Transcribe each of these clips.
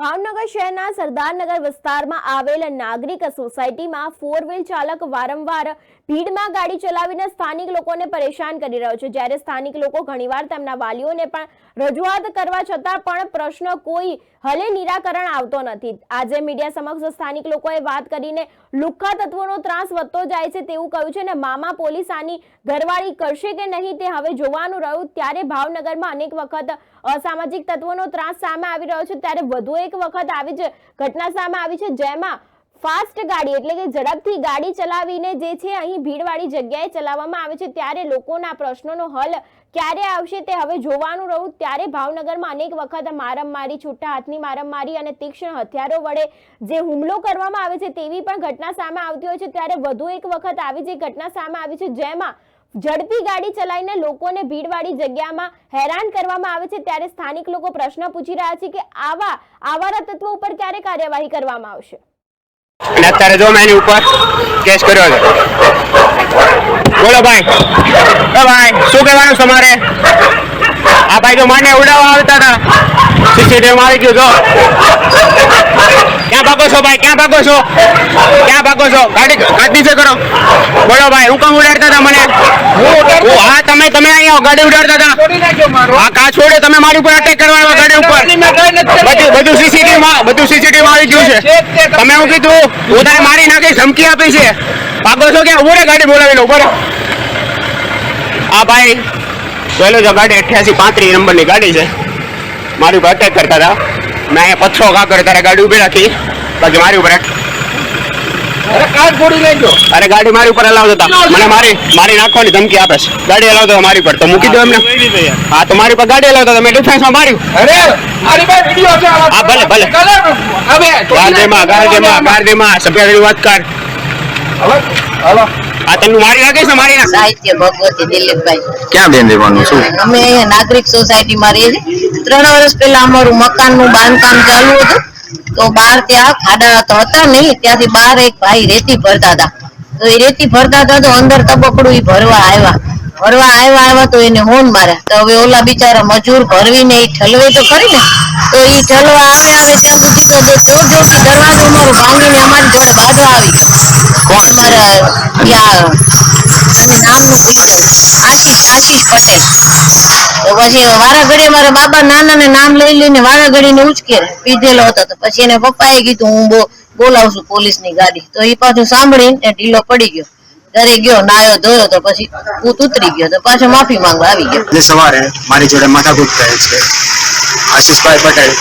ભાવનગર શહેરના સરદારનગર વિસ્તારમાં આવેલ નાગરિક સોસાયટીમાં ફોર વ્હીલ ચાલક વારંવાર ભીડમાં ગાડી ચલાવીને સ્થાનિક લોકોને પરેશાન કરી રહ્યો છે, જ્યારે સ્થાનિક લોકો ઘણીવાર તેમના વાલીઓને પણ રજૂઆત કરવા છતાં પણ પ્રશ્ન કોઈ હલે નિરાકરણ આવતો નથી। આજે મીડિયા સમક્ષ સ્થાનિક લોકોએ વાત કરીને લુખ્ખા તત્વોનો ત્રાસ વધતો જાય છે તેવું કહ્યું છે અને મામા પોલીસ આની ઘરવાળી કરશે કે નહીં તે હવે જોવાનું રહ્યું। ત્યારે ભાવનગરમાં અનેક વખત અસામાજિક તત્વોનો ત્રાસ સામે આવી રહ્યો છે, ત્યારે વધુ એક વખત આવી જ ઘટના સામે આવી છે, જેમાં ફાસ્ટ ગાડી એટલે કે ઝડપથી ગાડી ચલાવીને જે છે અહીં ભીડવાળી જગ્યાએ ચલાવવામાં આવે છે। ત્યારે લોકોના પ્રશ્નોનો હલ ક્યારે આવશે તે હવે જોવાનું રહ્યું। ત્યારે ભાવનગરમાં અનેક વખત મારમારી, છૂટા હાથની મારમારી અને તીક્ષ્ણ હથિયારો વડે જે હુમલો કરવામાં આવે છે તેવી પણ ઘટના સામે આવતી હોય છે। ત્યારે વધુ એક વખત આવી જે ઘટના સામે આવી છે, જેમાં ઝડપી ગાડી ચલાવીને લોકોને ભીડવાળી જગ્યામાં હેરાન કરવામાં આવે છે। ત્યારે સ્થાનિક લોકો પ્રશ્ન પૂછી રહ્યા છે કે આવા આવારા તત્વો ઉપર ક્યારે કાર્યવાહી કરવામાં આવશે। અને અત્યારે જો મેં એની ઉપર કેસ કર્યો છે। બોલો ભાઈ, શું કહેવાનું તમારે? આ ભાઈ તો મને ઉડાવવા આવતા હતા, સીસીટીવી મારી ગયું। જો ક્યાં ભાગો છો ભાઈ, ક્યાં ભાગો છો, ક્યાં ભાગો છો? ગાડી નીચે કરો। બોલો ભાઈ, હું કામ ઉડાડતા હતા મને? હા, તમે અહીંયા ગાડી ઉડાડતા હતા। હા, કા છોડે તમે મારી ઉપર અટેક કરવા ગાડી ઉપર? બધું સીસીટીવી આવી ગયું છે। તમે હું કીધું હું તને મારી નાખી ધમકી આપી છે, ભાગો છો ક્યાં? ઉભો રે, ગાડી બોલાવી લો, ઉભો રે। આ ભાઈ જોયેલો જો ગાડી 8835 નંબરની ગાડી છે, મારી ઉપર અટેક કરતા હતા। મેં અહીંયા પથ્થરો કાકર તારે ગાડી ઉભી રાખી, બાકી મારી ઉપર અરે ગાડી મારી ઉપર હલાવતા હતા, મને મારી નાખવાની ધમકી આપે છે। ગાડી હલાવતો હતો મારી પર, તો મૂકી દો એમને। હા, તો મારી પર ગાડી હલાવતો હતો, મેં ડિફેન્સમાં માર્યું। હા, ભલે ગાંધીમાં સભ્યની વાત કર। આ તને મારી નાખીશ ને? મારી નાખ। સાહિત્ય ભગવતી દિલીપભાઈ। ક્યાં બેન રહેવાનું? શું અમે અહીંયા નાગરિક સોસાયટીમાં રહીએ છીએ। 3 વર્ષ પહેલા અમારું મકાનનું બાંધકામ ચાલુ હતું, તો બહાર ત્યાં ખાડા તો હતા નહીં, ત્યાંથી બહાર એક ભાઈ રેતી ભરતા હતા। તો એ રેતી ભરતા હતા તો અંદર તબકડું એ ભરવા આવ્યા તો એને હોન માર્યા। તો હવે ઓલા બિચારા મજૂર ભરવીને એ ઠલવે તો ખરી ને, તો એ ઠલવા આવે ત્યાં સુધી તો જોરથી દરવાજો અમારો ભાંગીને અમારી જોડે બાંધવા આવી ગયો। અમારા ત્યાં અને નામનું ભૂલી ગયું, આશીષ પટેલ। તો પછી વારા ઘડી મારા બાબા નાનાને નામ લઈ લઈને વારા ઘડીને ઉચકે પીધેલો હતો। તો પછી એને પપ્પાએ કીધું હું બોલાવશું પોલીસની ગાડી, તો એ પાછું સાંભળીને ઢીલો પડી ગયો, ઘરે ગયો, નાયો ધોયો, તો પછી ભૂત ઉતરી ગયો, તો પાછો માફી માંગવા આવી ગયો। સવારે મારી જોડે માથાકૂટ થયેલ છે। આશીષભાઈ પટેલ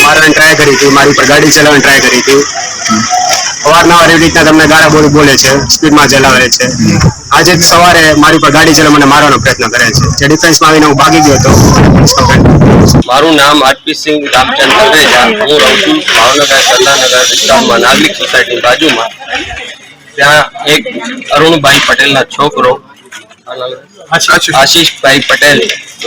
મારવાની ટ્રાય કરી હતી, મારી ઉપર ગાડી ચલાવવાની ટ્રાય કરી હતી। અવારનવાર એવી રીતના તમને ગાળા બોલે છે, સ્પીડમાં ચલાવે છે। આજે જ સવારે મારી ઉપર ગાડી ચલાવી મને મારવાનો પ્રયત્ન કરે છે, જે ડિફેન્સમાં આવીને હું ભાગી ગયો હતો। મારું નામ હરપીતસિંહ રામચંદ તલરેજા। હું રહું છું ભાવનગર સરદારનગર વિસ્તારમાં નાગરિક સોસાયટી બાજુમાં। ત્યાં એક અરુણભાઈ પટેલના છોકરો આશીષભાઈ પટેલ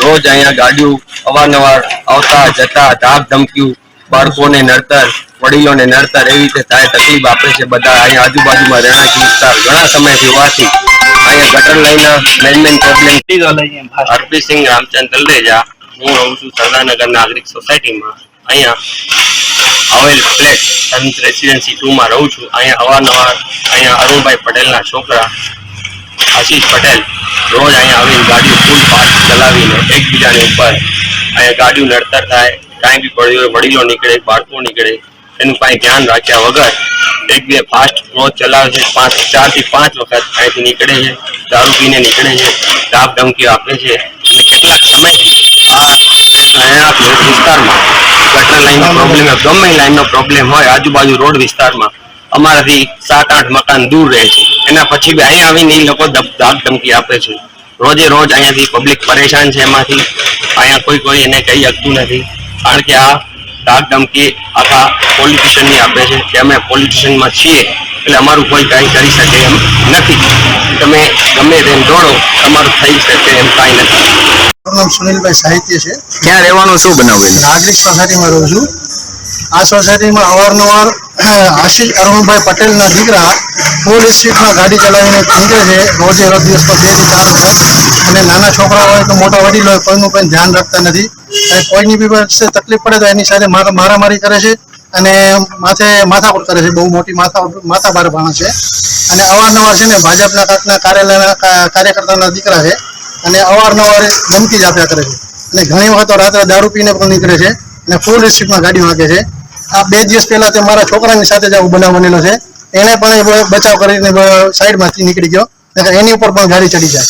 રોજ અહીંયા ગાડીઓ અવારનવાર આવતા જતા, ધાક ધમકીઓ, બાળકોને નડતર, વડીલોને નડતર એવી રીતે થાય તકલીફ આપે છે। બધા અહીંયા આજુબાજુમાં રહેણાંક વિસ્તાર ઘણા સમયથી હોવાથી અહીંયા ગટર લાઈનના મેન પ્રોબ્લેમ। હરપીતસિંહ રામચંદ તલરેજા। હું રહું છું સરદારનગર નાગરિક સોસાયટીમાં। અહીંયા આવેલ ફ્લેટ સર્વિસ રેસિડેન્સી 2માં રહું છું। અહીંયા અવારનવાર અહીંયા અરુણભાઈ પટેલના છોકરા આશીષ પટેલ રોજ અહીંયા આવીને ગાડીઓ ફૂલ ફાસ્ટ ચલાવીને એકબીજાની ઉપર અહીંયા ગાડીઓ નડતર થાય, કાંઈ બી પડ્યું હોય, વડીલો નીકળે, બાળકો નીકળે, એનું કાંઈ ધ્યાન રાખ્યા વગર એક બે ફાસ્ટ રોજ ચલાવે છે। 4 થી 5 વખત અહીંથી નીકળે છે, દારૂ પીને નીકળે છે, ધાક ધમકીઓ આપે છે। અને કેટલાક સમયથી આ વિસ્તારમાં ગટર લાઈનનો પ્રોબ્લેમ, ગમે લાઈનનો પ્રોબ્લેમ હોય આજુબાજુ રોડ વિસ્તારમાં અમારાથી 7-8 મકાન દૂર રહે છે, એના પછી બી અહીંયા આવીને એ લોકો ધાક ધમકી આપે છે। રોજે રોજ અહીંયાથી પબ્લિક પરેશાન છે એમાંથી। અહીંયા કોઈ એને કહી શકતું નથી, કારણ કે આ ધાક ધમકી આખા પોલિટિશિયનની આપે છે કે અમે પોલિટિશિયનમાં છીએ એટલે અમારું કોઈ કાંઈ કરી શકે એમ નથી। તમે ગમે તેમ દોડો, તમારું થઈ શકે એમ કાંઈ નથી। મારું નામ સુનિલભાઈ સાહિત્ય છે। ક્યાં રહેવાનું? શું બનાવેલું? નાગરિક સોસાયટીમાં રહું છું। આ સોસાયટીમાં અવારનવાર આશિષ અરુણભાઈ પટેલના દીકરા ફૂલ સ્પીડમાં ગાડી ચલાવીને નીકળે છે રોજે રોજ દિવસમાં 2 થી 4 વખત. અને નાના છોકરાઓ હોય કે મોટા વડીલો હોય કોઈનું કંઈ ધ્યાન રાખતા નથી અને કોઈની બી પાસે તકલીફ પડે તો એની સાથે મારામારી કરે છે અને માથાકૂટ કરે છે. બહુ મોટી માથાભારે માણસ છે અને અવારનવાર છે ને ભાજપના કાંકના કાર્યકર્તાના દીકરા છે અને અવારનવાર ધમકી જ આપ્યા કરે છે અને ઘણી વખત તો રાત્રે દારૂ પીને પણ નીકળે છે અને ફૂલ સ્પીડમાં ગાડી હાંકે છે. આ 2 દિવસ પહેલા તે મારા છોકરાની સાથે જ આવું બનાવ બનેલો છે. એને પણ બચાવ કરીને સાઈડમાંથી નીકળી ગયો નહીંતર એની ઉપર પણ ગાડી ચડી જાય.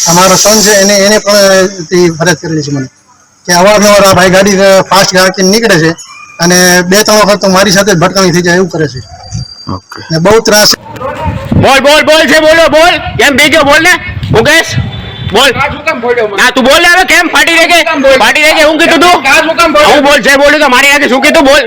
આ મારો સન છે એને પણ તે ફરિયાદ કરેલી છે મને કે અવારનવાર આ ભાઈ ગાડી ફાસ્ટ ગાડી નીકળે છે અને 2-3 વખત તો મારી સાથે જ ભટકાણી થઈ જાય એવું કરે છે અને બહુ ત્રાસ. બોલ છે બોલો બોલ કેમ બીજો બોલ ને મુકેશ બોલ ના તું બોલ ને હવે કેમ ફાટી રહે કે હું કીધું તું હું બોલ છે બોલ્યું તો મારી આગળ શું કીધું બોલ